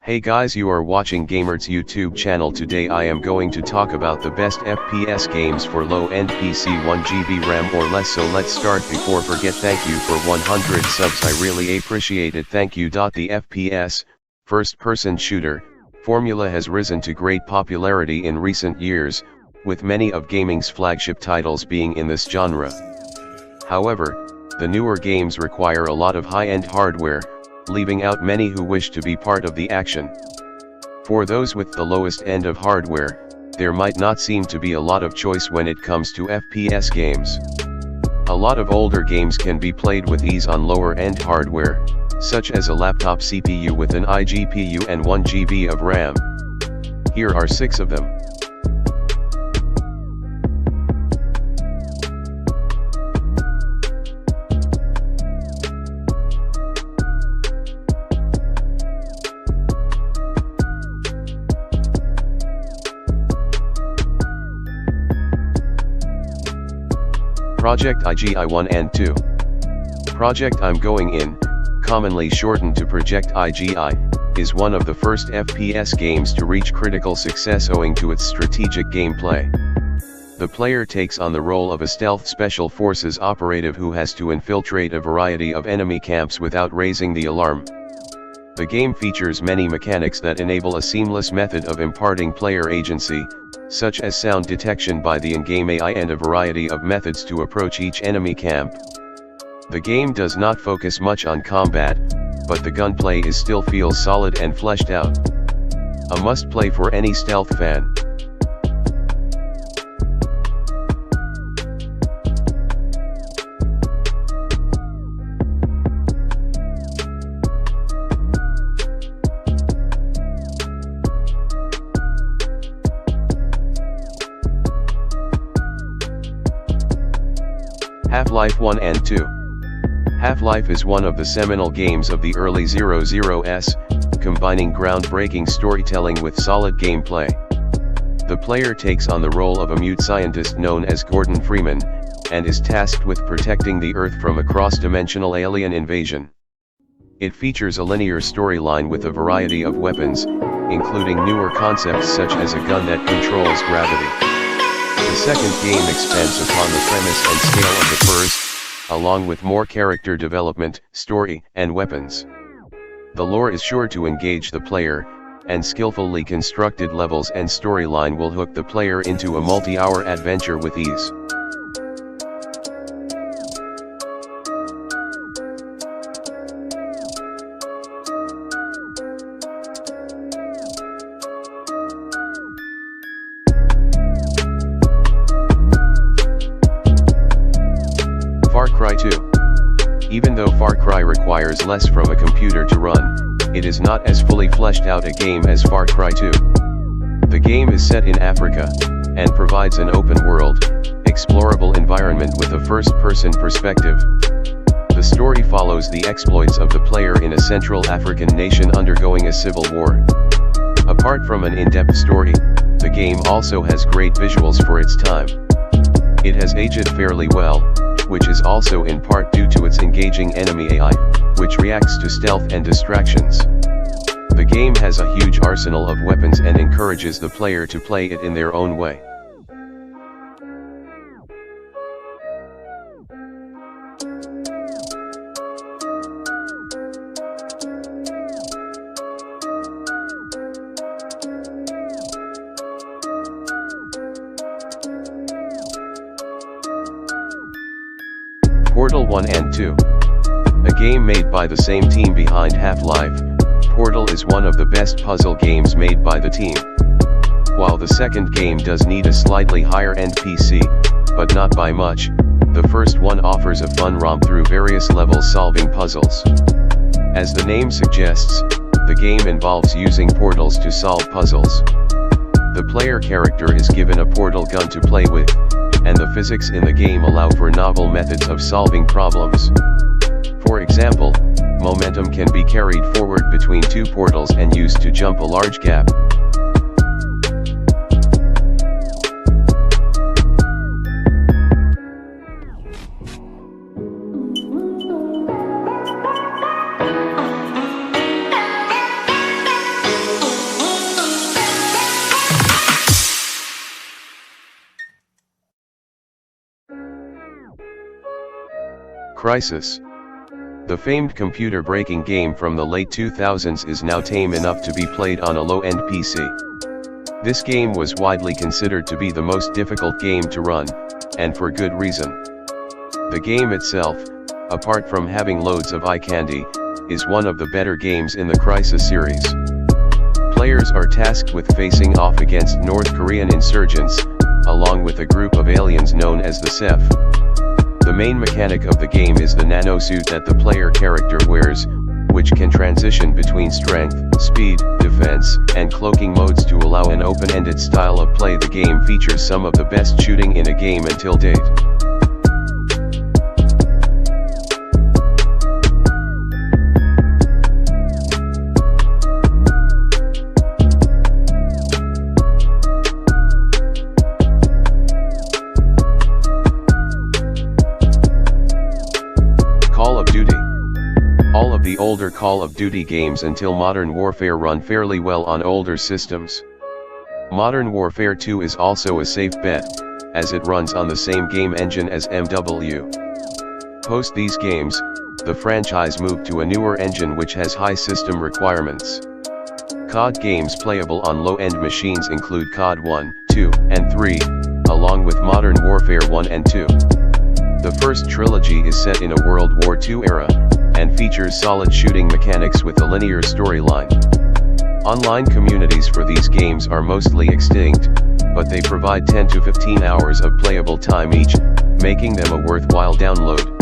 Hey guys, you are watching Gamer's YouTube channel. Today I am going to talk about the best FPS games for low-end PC 1GB RAM or less. So let's start. Before forget, thank you for 100 subs, I really appreciate it, thank you. The FPS, first-person shooter, formula has risen to great popularity in recent years, with many of gaming's flagship titles being in this genre. However, the newer games require a lot of high-end hardware, leaving out many who wish to be part of the action. For those with the lowest end of hardware, there might not seem to be a lot of choice when it comes to FPS games. A lot of older games can be played with ease on lower end hardware, such as a laptop CPU with an iGPU and 1GB of RAM. Here are 6 of them. Project IGI 1 and 2. Project I'm Going In, commonly shortened to Project IGI, is one of the first FPS games to reach critical success owing to its strategic gameplay. The player takes on the role of a stealth special forces operative who has to infiltrate a variety of enemy camps without raising the alarm. The game features many mechanics that enable a seamless method of imparting player agency, such as sound detection by the in-game AI and a variety of methods to approach each enemy camp. The game does not focus much on combat, but the gunplay still feels solid and fleshed out. A must-play for any stealth fan. Half-Life 1 and 2. Half-Life is one of the seminal games of the early 00s, combining groundbreaking storytelling with solid gameplay. The player takes on the role of a mute scientist known as Gordon Freeman, and is tasked with protecting the Earth from a cross-dimensional alien invasion. It features a linear storyline with a variety of weapons, including newer concepts such as a gun that controls gravity. The second game expands upon the premise and scale of the first, along with more character development, story, and weapons. The lore is sure to engage the player, and skillfully constructed levels and storyline will hook the player into a multi-hour adventure with ease. Far Cry 2. Even though Far Cry requires less from a computer to run, it is not as fully fleshed out a game as Far Cry 2. The game is set in Africa, and provides an open-world, explorable environment with a first-person perspective. The story follows the exploits of the player in a Central African nation undergoing a civil war. Apart from an in-depth story, the game also has great visuals for its time. It has aged fairly well, which is also in part due to its engaging enemy AI, which reacts to stealth and distractions. The game has a huge arsenal of weapons and encourages the player to play it in their own way. Portal 1 and 2. A game made by the same team behind Half-Life, Portal is one of the best puzzle games made by the team. While the second game does need a slightly higher-end PC, but not by much, the first one offers a fun romp through various levels solving puzzles. As the name suggests, the game involves using portals to solve puzzles. The player character is given a portal gun to play with, and the physics in the game allow for novel methods of solving problems. For example, momentum can be carried forward between two portals and used to jump a large gap. Crysis. The famed computer-breaking game from the late 2000s is now tame enough to be played on a low-end PC. This game was widely considered to be the most difficult game to run, and for good reason. The game itself, apart from having loads of eye candy, is one of the better games in the Crysis series. Players are tasked with facing off against North Korean insurgents, along with a group of aliens known as the Ceph. The main mechanic of the game is the nanosuit that the player character wears, which can transition between strength, speed, defense, and cloaking modes to allow an open-ended style of play. The game features some of the best shooting in a game until date. Call of Duty. All of the older Call of Duty games until Modern Warfare run fairly well on older systems. Modern Warfare 2 is also a safe bet, as it runs on the same game engine as MW. Post these games, the franchise moved to a newer engine which has high system requirements. COD games playable on low-end machines include COD 1, 2, and 3, along with Modern Warfare 1 and 2. The first trilogy is set in a World War II era, and features solid shooting mechanics with a linear storyline. Online communities for these games are mostly extinct, but they provide 10 to 15 hours of playable time each, making them a worthwhile download.